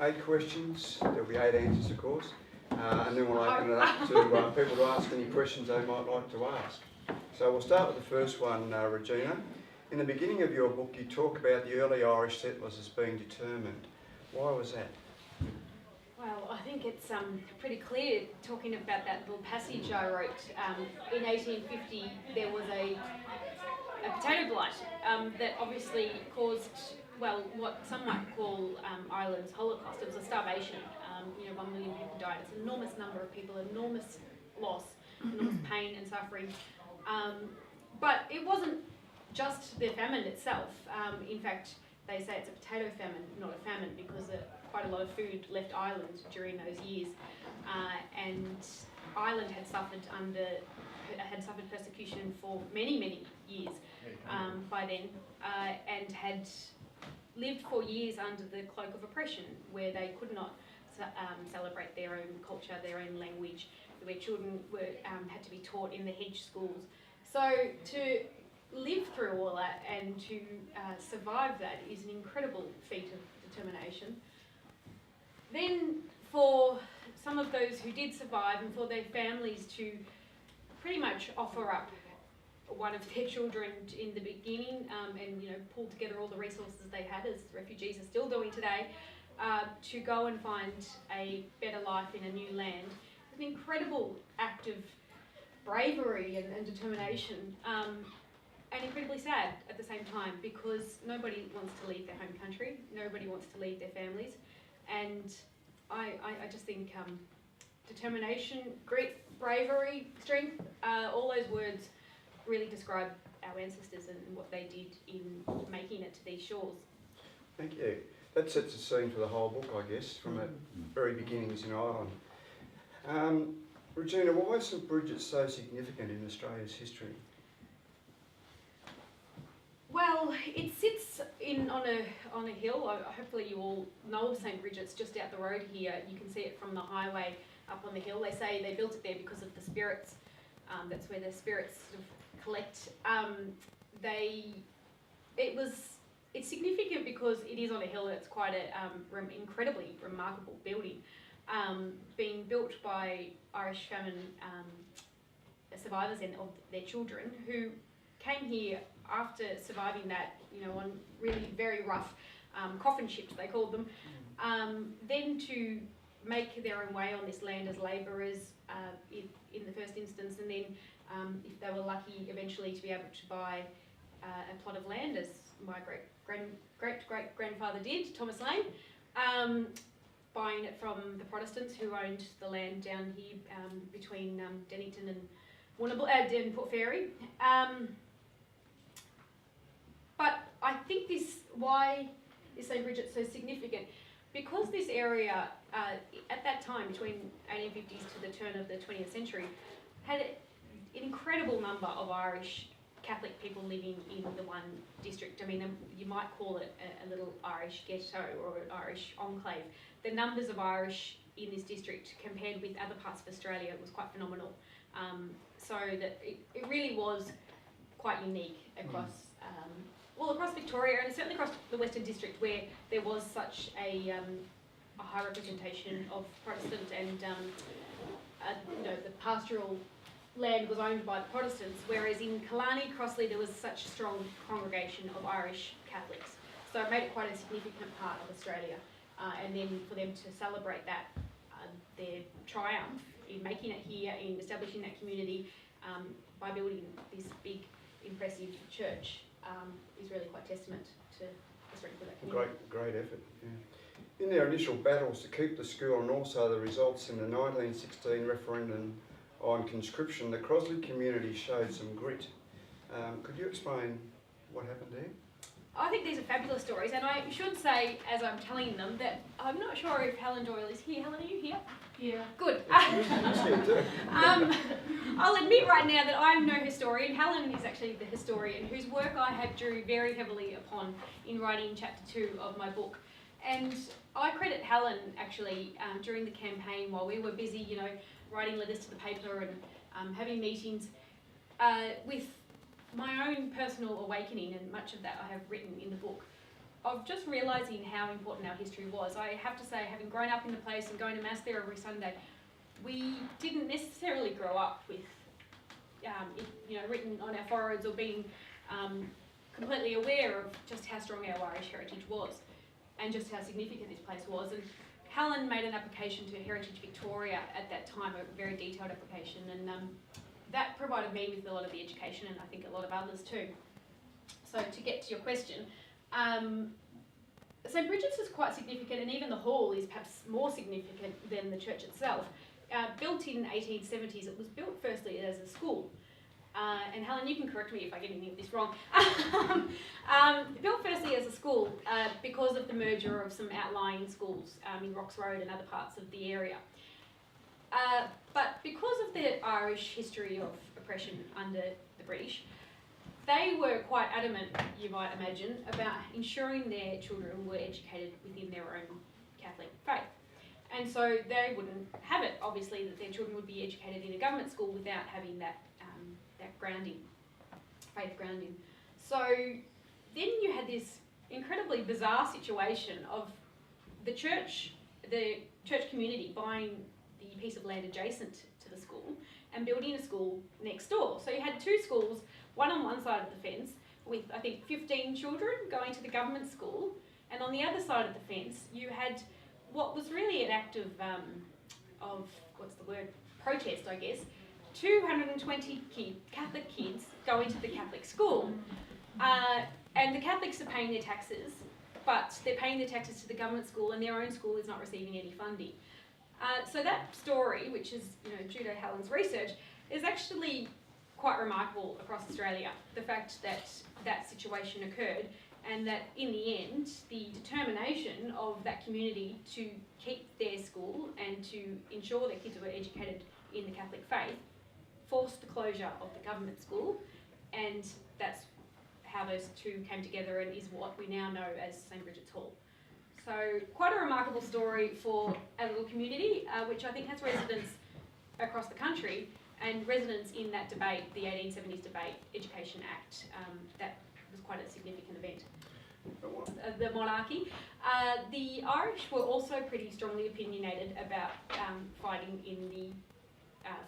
8 questions. There'll be 8 answers, of course. And then we'll open it up to people to ask any questions they might like to ask. So we'll start with the first one, Regina. In the beginning of your book, you talk about the early Irish settlers as being determined. Why was that? Well, I think it's pretty clear, talking about that little passage I wrote. In 1850, there was a potato blight that obviously caused, well, what some might call Ireland's Holocaust. It was a starvation. 1 million people died. It's an enormous number of people, enormous loss, enormous pain and suffering. But it wasn't just the famine itself. In fact, they say it's a potato famine, not a famine, because quite a lot of food left Ireland during those years, and Ireland had suffered persecution for many years by then, and had lived for years under the cloak of oppression, where they could not celebrate their own culture, their own language, where children had to be taught in the hedge schools. So to live through all that and to survive that is an incredible feat of determination. Then for some of those who did survive and for their families to pretty much offer up one of their children in the beginning and pull together all the resources they had, as refugees are still doing today, to go and find a better life in a new land. It's an incredible act of bravery and determination, and incredibly sad at the same time, because nobody wants to leave their home country, nobody wants to leave their families, and I just think determination, grit, bravery, strength, all those words really describe our ancestors and what they did in making it to these shores. Thank you. That sets the scene for the whole book, I guess, from the very beginnings in Ireland. Regina, why is St Brigid so significant in Australia's history? Well, it sits on a hill. Hopefully you all know St Brigid's just out the road here. You can see it from the highway up on the hill. They say they built it there because of the spirits. That's where the spirits sort of collect. It's significant because it is on a hill. It's quite an incredibly remarkable building, being built by Irish famine survivors and of their children who came here after surviving that, on really very rough coffin ships, they called them, then to make their own way on this land as labourers in the first instance, and then if they were lucky, eventually to be able to buy a plot of land, as my great-great-grandfather did, Thomas Lane, buying it from the Protestants who owned the land down here between Denington and Port Fairy. But I think why is St Brigid so significant? Because this area, at that time, between 1850s to the turn of the 20th century, had an incredible number of Irish Catholic people living in the one district. I mean, you might call it a little Irish ghetto or an Irish enclave. The numbers of Irish in this district compared with other parts of Australia was quite phenomenal. So that it really was quite unique across across Victoria, and certainly across the Western District, where there was such a high representation of Protestant, and the pastoral land was owned by the Protestants, whereas in Killarney, Crossley, there was such a strong congregation of Irish Catholics. So it made it quite a significant part of Australia. And then for them to celebrate that, their triumph in making it here, in establishing that community, by building this big, impressive church, is really quite testament to the strength of that community. Great effort. Yeah. In their initial battles to keep the school, and also the results in the 1916 referendum on conscription, the Crossley community showed some grit. Could you explain what happened there? I think these are fabulous stories, and I should say, as I'm telling them, that I'm not sure if Helen Doyle is here. Helen, are you here? Yeah. Good. Too. I'll admit right now that I'm no historian. Helen is actually the historian whose work I had drew very heavily upon in writing chapter 2 of my book. And I credit Helen, actually, during the campaign, while we were busy, writing letters to the paper and having meetings, with my own personal awakening, and much of that I have written in the book, of just realising how important our history was. I have to say, having grown up in the place and going to Mass there every Sunday, we didn't necessarily grow up with it, written on our foreheads or being completely aware of just how strong our Irish heritage was and just how significant this place was. And Helen made an application to Heritage Victoria at that time, a very detailed application, and that provided me with a lot of the education, and I think a lot of others too. So to get to your question, St Brigid's is quite significant, and even the hall is perhaps more significant than the church itself. Built in 1870s, it was built firstly as a school. And Helen, you can correct me if I get any of this wrong. Built firstly as a school because of the merger of some outlying schools in Rocks Road and other parts of the area. But because of the Irish history of oppression under the British, they were quite adamant, you might imagine, about ensuring their children were educated within their own Catholic faith. And so they wouldn't have it, obviously, that their children would be educated in a government school without having that grounding, faith grounding. So then you had this incredibly bizarre situation of the church community buying the piece of land adjacent to the school and building a school next door. So you had two schools, one on one side of the fence with, I think, 15 children going to the government school, and on the other side of the fence you had what was really an act of protest, I guess. 220 Catholic kids going to the Catholic school, and the Catholics are paying their taxes, but they're paying their taxes to the government school, and their own school is not receiving any funding. So that story, which is due to Helen's research, is actually quite remarkable across Australia. The fact that that situation occurred, and that in the end, the determination of that community to keep their school and to ensure their kids were educated in the Catholic faith forced the closure of the government school, and that's how those two came together and is what we now know as St Brigid's Hall. So quite a remarkable story for a little community, which I think has residents across the country and residents in that debate, the 1870s debate, Education Act. That was quite a significant event. The monarchy. The Irish were also pretty strongly opinionated about fighting in the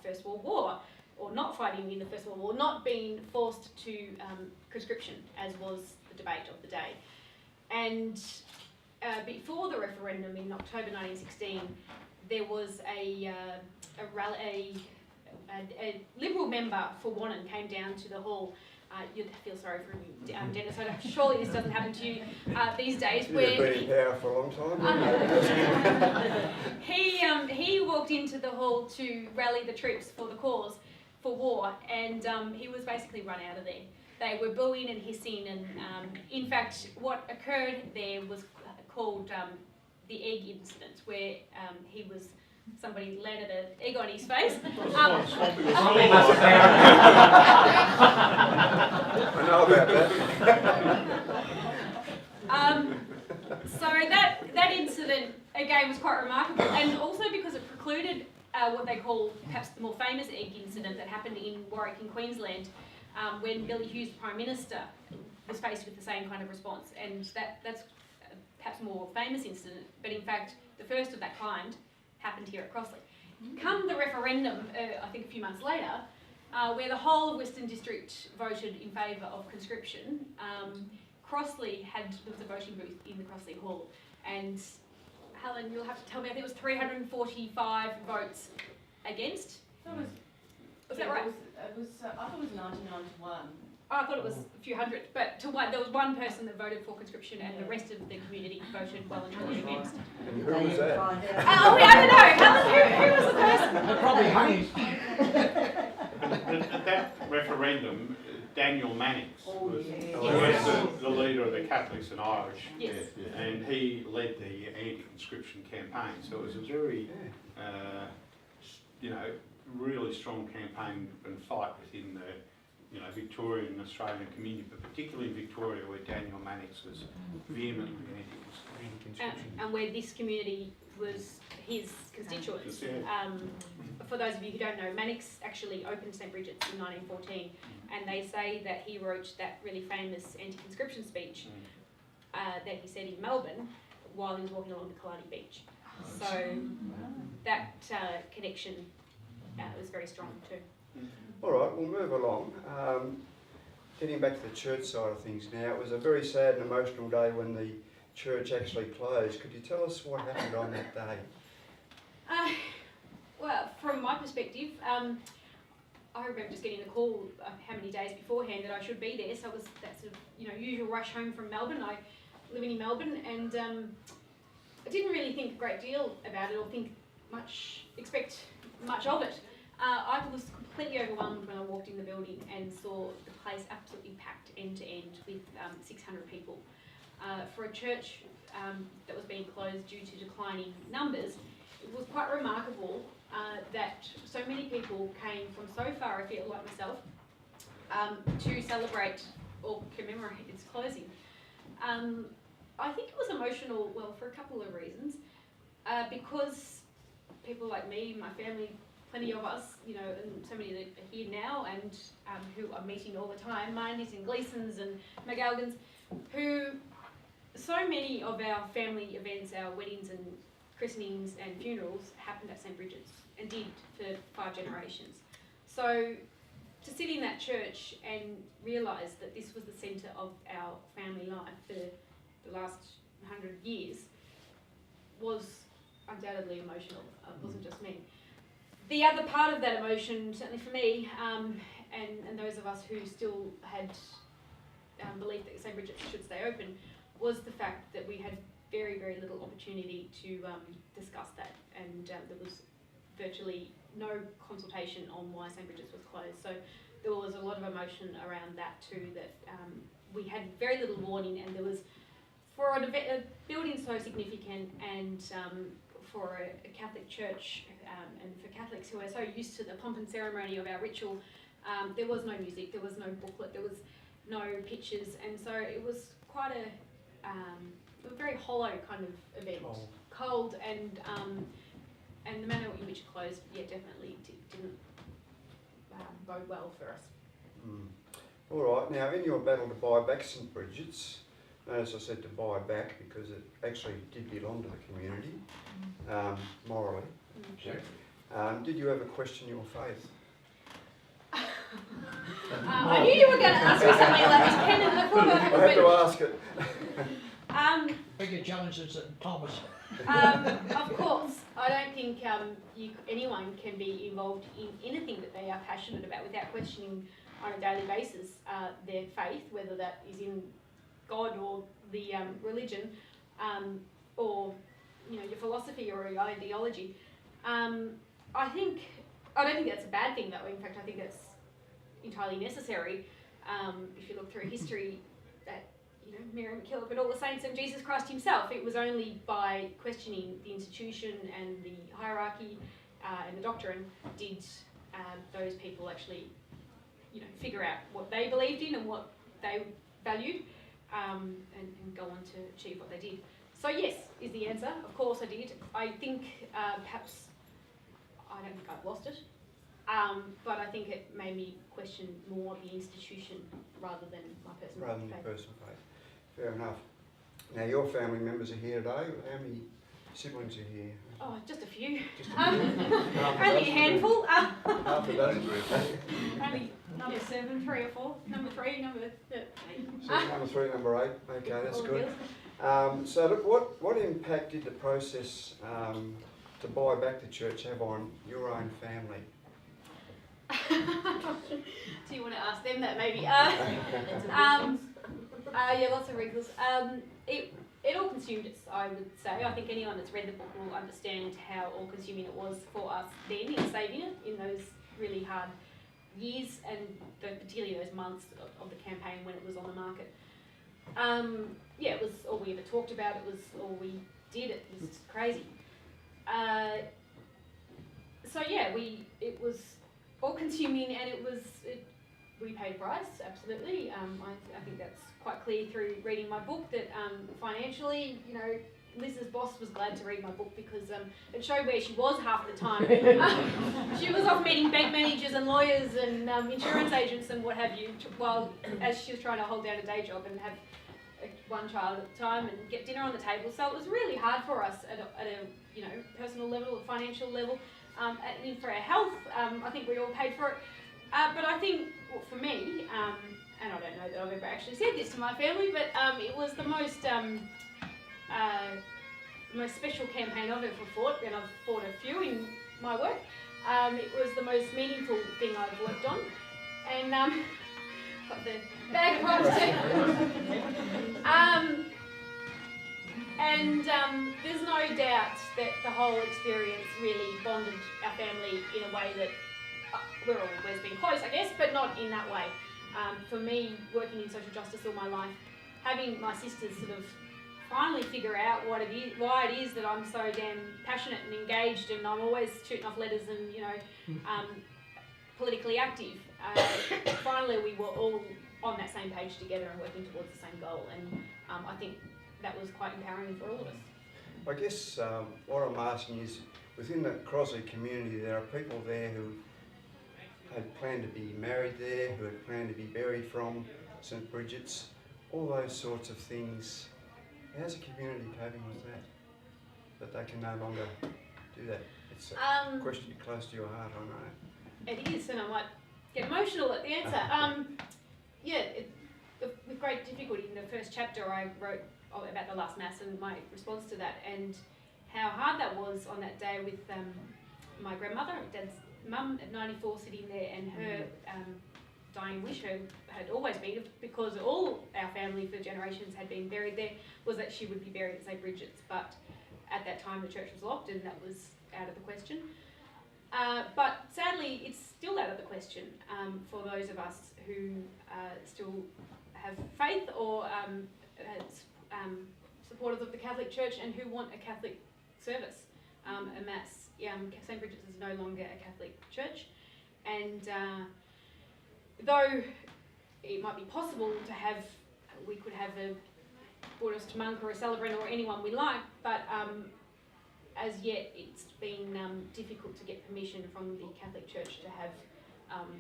First World War, or not fighting in the First World War, not being forced to conscription, as was the debate of the day. And before the referendum in October 1916, there was a Liberal member for Wannon came down to the hall. You'd feel sorry for me, Dennis. Surely this doesn't happen to you these days. You've been in power for a long time. He walked into the hall to rally the troops for the cause for war, and he was basically run out of there. They were booing and hissing, and in fact, what occurred there was called the egg incident, where somebody landed an egg on his face. I know about that. So that incident again was quite remarkable, and also because it precluded what they call perhaps the more famous egg incident that happened in Warwick in Queensland, when Billy Hughes, Prime Minister, was faced with the same kind of response, and that's perhaps a more famous incident, but in fact the first of that kind happened here at Crossley. Come the referendum, I think a few months later, where the whole of Western District voted in favour of conscription, Crossley there was a voting booth in the Crossley Hall, and Helen, you'll have to tell me, I think it was 345 votes against. Was that right? I thought it was 99 to 1. Oh, I thought it was a few hundred, but there was one person that voted for conscription, and the rest of the community voted well and truly against. And who was that? I don't know. Helen, who was the person? Probably Honey. At that referendum, Daniel Mannix was the leader of the Catholics and Irish, yes. And he led the anti-conscription campaign. So it was a very, really strong campaign and fight within the Victorian and Australian community, but particularly in Victoria, where Daniel Mannix was vehemently anti-conscription. And where this community was his constituents. For those of you who don't know, Mannix actually opened St Brigid's in 1914, and they say that he wrote that really famous anti-conscription speech that he said in Melbourne while he was walking along the Kalani beach. So that connection was very strong too. All right, we'll move along. Getting back to the church side of things now, it was a very sad and emotional day when the church actually closed. Could you tell us what happened on that day? Well, from my perspective, I remember just getting a call how many days beforehand that I should be there. So it was that sort of usual rush home from Melbourne. I living in Melbourne, and I didn't really think a great deal about it or expect much of it. I was completely overwhelmed when I walked in the building and saw the place absolutely packed end to end with 600 people. For a church that was being closed due to declining numbers, it was quite remarkable that so many people came from so far afield, like myself, to celebrate or commemorate its closing. I think it was emotional, well, for a couple of reasons. Because people like me, my family, plenty of us, and so many that are here now and who are meeting all the time, Marnies and Gleasons and McGalgans, who so many of our family events, our weddings and christenings and funerals happened at St. Brigid's and did for 5 generations. So to sit in that church and realise that this was the centre of our family life for the last 100 years was undoubtedly emotional. It wasn't just me. The other part of that emotion, certainly for me, and those of us who still had believed that St. Brigid's should stay open, was the fact that we had very, very little opportunity to discuss that, and there was virtually no consultation on why St. Brigid's was closed. So there was a lot of emotion around that too, that we had very little warning, and there was, for a building so significant and for a Catholic church and for Catholics who are so used to the pomp and ceremony of our ritual, there was no music, there was no booklet, there was no pictures, and so it was quite a very hollow kind of event. Cold and the manner in which it closed, definitely didn't bode well for us. All right, now in your battle to buy back St. Brigid's, notice I said to buy back because it actually did belong to the community, morally. Did you ever question your faith? I knew you were going to ask me something like this, Ken, and I thought I had to ask it. Bigger challenges than Thomas. Of course, I don't think anyone can be involved in anything that they are passionate about without questioning on a daily basis their faith, whether that is in God or the religion, or your philosophy or your ideology. I don't think that's a bad thing, though. In fact, I think that's entirely necessary. If you look through history, that Mary MacKillop and all the saints and Jesus Christ himself, it was only by questioning the institution and the hierarchy and the doctrine did those people actually, figure out what they believed in and what they valued, and go on to achieve what they did. So yes, is the answer. Of course I did. I think perhaps, I don't think I've lost it, but I think it made me question more the institution rather than my personal faith. Rather than your personal faith. Fair enough. Now your family members are here today. How many siblings are here? Oh, just a few. Just a few? Only a handful. Half a dozen. Only number 7, 3 or 4. Number 3, number 8. So number 3, number 8. Okay, that's All good. wheels. So look, what impact did the process to buy back the church have on your own family? Do you want to ask them that maybe? Lots of wrinkles. It all consumed us, I would say. I think anyone that's read the book will understand how all-consuming it was for us then in saving it in those really hard years, and particularly those months of the campaign when it was on the market. It was all we ever talked about. It was all we did. It was crazy. It was all-consuming, and we paid a price, absolutely. I think that's quite clear through reading my book that financially, Liz's boss was glad to read my book because it showed where she was half the time. She was off meeting bank managers and lawyers and insurance agents and what have you, while as she was trying to hold down a day job and have one child at a time and get dinner on the table. So it was really hard for us at a you know, personal level, a financial level, and for our health. I think we all paid for it. But I think, well, for me, and I don't know that I've ever actually said this to my family, but it was the most special campaign I've ever fought, and I've fought a few in my work. It was the most meaningful thing I've worked on, and got the bag and there's no doubt that the whole experience really bonded our family in a way that we're always been close, I guess, but not in that way. For me, working in social justice all my life, having my sisters sort of finally figure out what it is, why it is that I'm so damn passionate and engaged, and I'm always shooting off letters and, you know, politically active. Finally, we were all on that same page together and working towards the same goal, and I think that was quite empowering for all of us. I guess what I'm asking is, within the Crosley community, there are people there who had planned to be married there, who had planned to be buried from St Brigid's, all those sorts of things. How's the community coping with that? That they can no longer do that? It's a question close to your heart, I know. It is, and I might get emotional at the answer. Yeah, with great difficulty. In the first chapter I wrote about the last Mass and my response to that, and how hard that was on that day with my grandmother, Dad's mum at 94, sitting there, and her dying wish had always been, because all our family for generations had been buried there, was that she would be buried at St Brigid's. But at that time the church was locked and that was out of the question. But sadly it's still out of the question for those of us who still have faith or supporters of the Catholic Church and who want a Catholic service, a Mass. St Brigid's is no longer a Catholic church, and though it might be possible to have, we could have a Buddhist monk or a celebrant or anyone we like, but as yet it's been difficult to get permission from the Catholic Church to have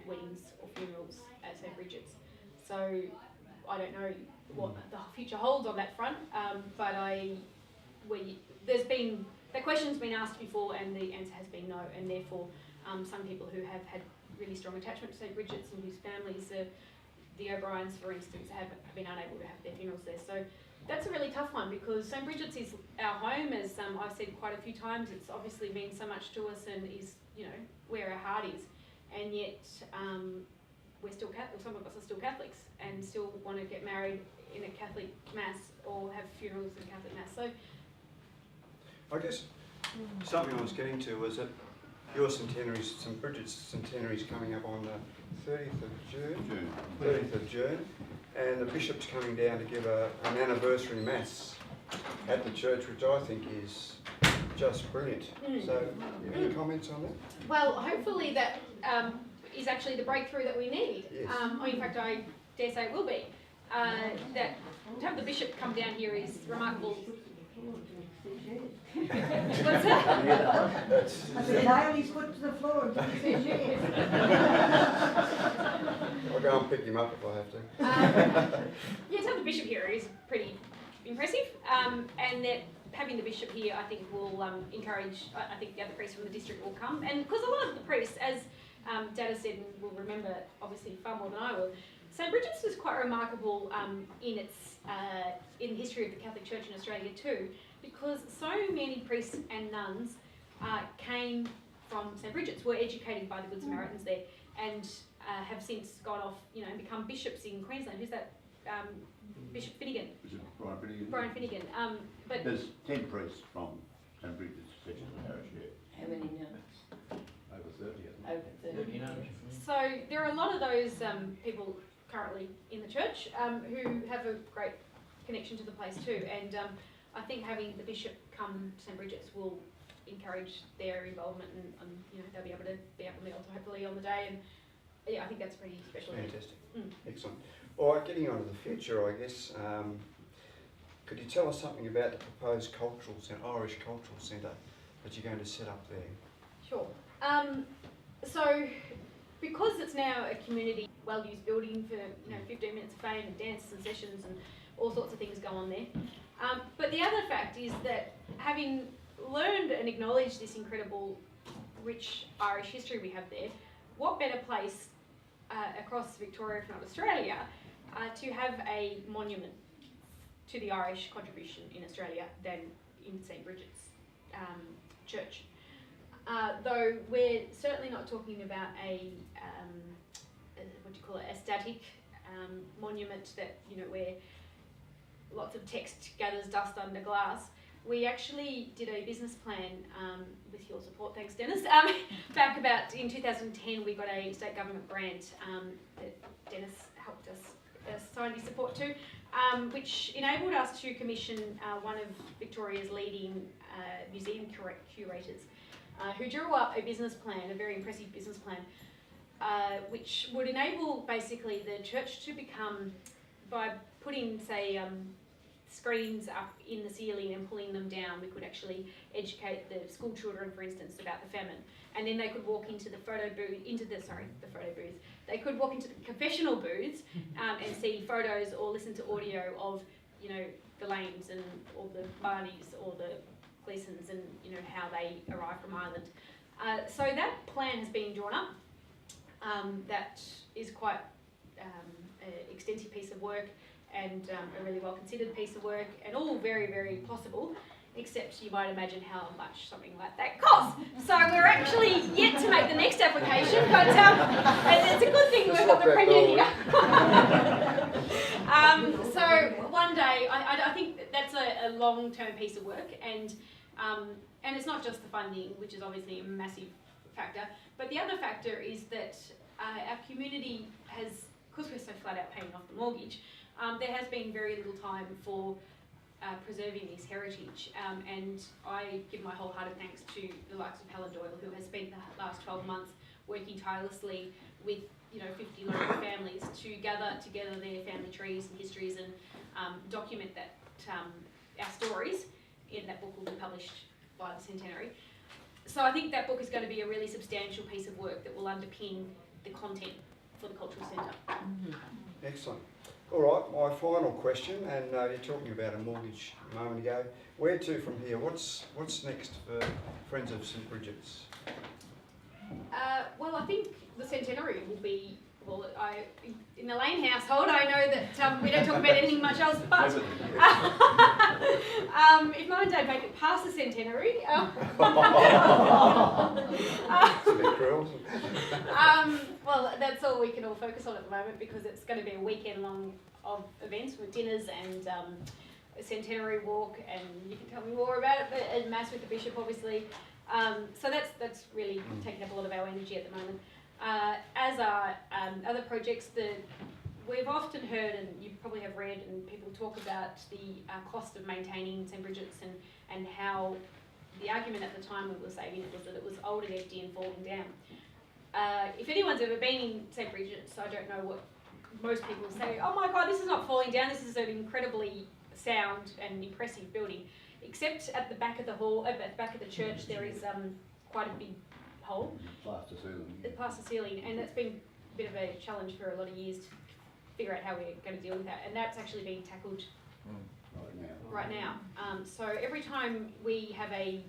weddings or funerals at St Brigid's. So I don't know what the future holds on that front, but the question's been asked before and the answer has been no, and therefore some people who have had really strong attachment to St Brigid's and whose families, the O'Briens for instance, have been unable to have their funerals there. So that's a really tough one, because St Brigid's is our home, as I've said quite a few times. It's obviously means so much to us and is, you know, where our heart is, and yet we're still Catholic. Some of us are still Catholics and still want to get married in a Catholic Mass or have funerals in a Catholic Mass. So I guess something I was getting to was that your centenary, St Brigid's centenary, is coming up on the 30th of June. 30th of June, and the bishop's coming down to give an anniversary Mass at the church, which I think is just brilliant. So, any comments on that? well, hopefully that is actually the breakthrough that we need. Yes. Or in fact, I dare say it will be. That to have the bishop come down here is remarkable. What's that? I said, I only put to the floor until he says yes. I'll go and pick him up if I have to. Yeah, to have the bishop here is pretty impressive, and that having the bishop here, I think, will encourage. I think the other priests from the district will come, and because a lot of the priests, as Dad has said, and will remember obviously far more than I will, St Brigid's was quite remarkable in its in the history of the Catholic Church in Australia too, because so many priests and nuns came from St Brigid's, were educated by the Good Samaritans there, and have since gone off, you know, and become bishops in Queensland. Who's that? Bishop Finnegan. Brian Finnegan. Brian Finnegan. But There's 10 priests from St Brigid's section of the parish here. How many now? Over 30, Over 30. so there are a lot of those people currently in the church who have a great connection to the place too, and I think having the bishop come to St Brigid's will encourage their involvement, and you know, they'll be able to be up on the altar hopefully on the day, and yeah, I think that's pretty special. Fantastic. Excellent. All right, getting on to the future, I guess. Could you tell us something about the proposed Irish Cultural Centre that you're going to set up there? Sure. So, because it's now a community well-used building for 15 minutes of fame and dances and sessions and all sorts of things go on there. But the other fact is that having learned and acknowledged this incredible, rich Irish history we have there, what better place across Victoria, if not Australia, to have a monument to the Irish contribution in Australia than in St. Brigid's church. Though we're certainly not talking about a a static monument that, where lots of text gathers dust under glass. We actually did a business plan with your support, thanks Denis. Back about in 2010 we got a state government grant that Denis helped us sign his support to, which enabled us to commission one of Victoria's leading museum curators, who drew up a business plan, a very impressive business plan, which would enable basically the church to become, by putting, say, screens up in the ceiling and pulling them down, we could actually educate the school children, for instance, about the famine. And then they could walk into the photo booth, they could walk into the confessional booths and see photos or listen to audio of, the Lames and all the Barneys or the Gleasons and, how they arrived from Ireland. So that plan has been drawn up. That is quite an extensive piece of work and a really well considered piece of work, and all very, very possible, except you might imagine how much something like that costs. So we're actually yet to make the next application, but it's a good thing we've got the Premier here. So one day, I think that's a long-term piece of work, and it's not just the funding, which is obviously a massive factor, but the other factor is that our community has, because we're so flat out paying off the mortgage, there has been very little time for preserving this heritage, and I give my wholehearted thanks to the likes of Helen Doyle, who has spent the last 12 months working tirelessly with 50 local families to gather together their family trees and histories and document that our stories. In that book will be published by the centenary. So I think that book is going to be a really substantial piece of work that will underpin the content for the Cultural Centre. Mm-hmm. Excellent. All right, my final question, and you're talking about a mortgage a moment ago. Where to from here? What's next for Friends of St. Brigid's? Well, I think the centenary will be, in the Lane household, I know that we don't talk about anything much else, but if Mum and Dad make it past the centenary, It's a bit cruel. well, that's all we can all focus on at the moment, because it's going to be a weekend long of events with dinners and a centenary walk, and you can tell me more about it, but and mass with the bishop, obviously. So that's really taking up a lot of our energy at the moment. As are other projects, we've often heard, and you probably have read, and people talk about the cost of maintaining St. Brigid's, and how the argument at the time we were saving it was that it was old and empty and falling down. If anyone's ever been in St. Brigid's, I don't know what most people say, oh my God, this is not falling down, this is an incredibly sound and impressive building. Except at the back of the hall, at the back of the church, there is quite a big hole. Plaster ceiling. The plaster ceiling, and that's been a bit of a challenge for a lot of years to figure out how we're going to deal with that, and that's actually being tackled right now. So every time we have a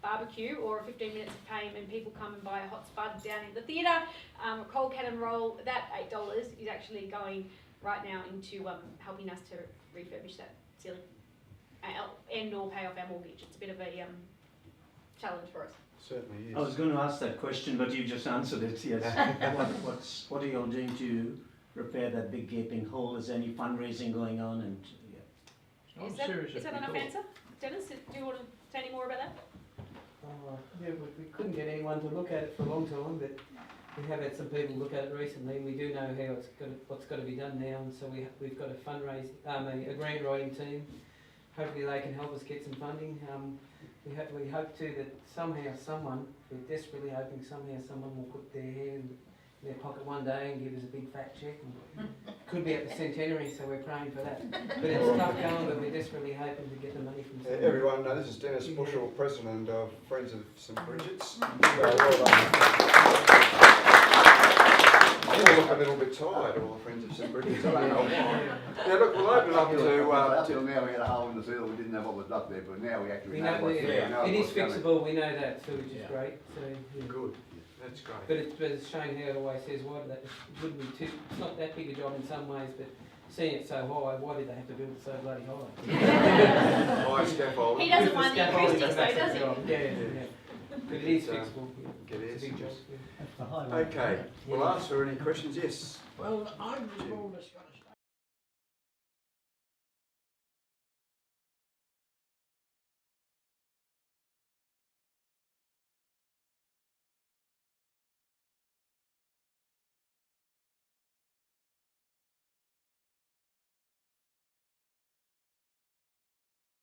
barbecue or 15 minutes of fame and people come and buy a hot spud down in the theatre, a cold cannon roll, that $8 is actually going right now into helping us to refurbish that ceiling and or pay off our mortgage. It's a bit of a challenge for us. Certainly is. I was going to ask that question, but you just answered it, yes. What are you all doing to repair that big gaping hole? Is there any fundraising going on? And Is that enough answer? Denis, do you want to say any more about that? Yeah, we couldn't get anyone to look at it for a long time, but we have had some people look at it recently, and we do know what's got to be done now, and so we've got a grant writing team. Hopefully they can help us get some funding. We hope too that we're desperately hoping someone will put their hand in their pocket one day and give us a big fat check. And could be at the centenary, so we're praying for that. But it's tough going, but we're desperately hoping to get the money from someone. Everyone, this is Denis Bushell, President of Friends of St. Brigid's. Well done. all look a little bit tired, all the friends of St Brigid's, I don't know why. Now look, we'll open it up Up to, till now we had a hole in the ceiling, we didn't know what was up there, but now we actually We know know, what's there. we know it is what's coming. fixable, we know that too, which is Yeah. great, so, yeah. good, that's great. But it's Shane Howard always says, why did that, it wouldn't be too, it's not that big a job in some ways, but seeing it so high, why did they have to build it so bloody high? High scaffolding. He doesn't With the mind the scaffolding, acoustics though, that's does the he? job. Yeah, yeah. But it is It's, fixable, yeah. Get It's a big job, air yeah. That's the highway. Okay, we'll ask for any questions, yes. Well, I'm small Scottish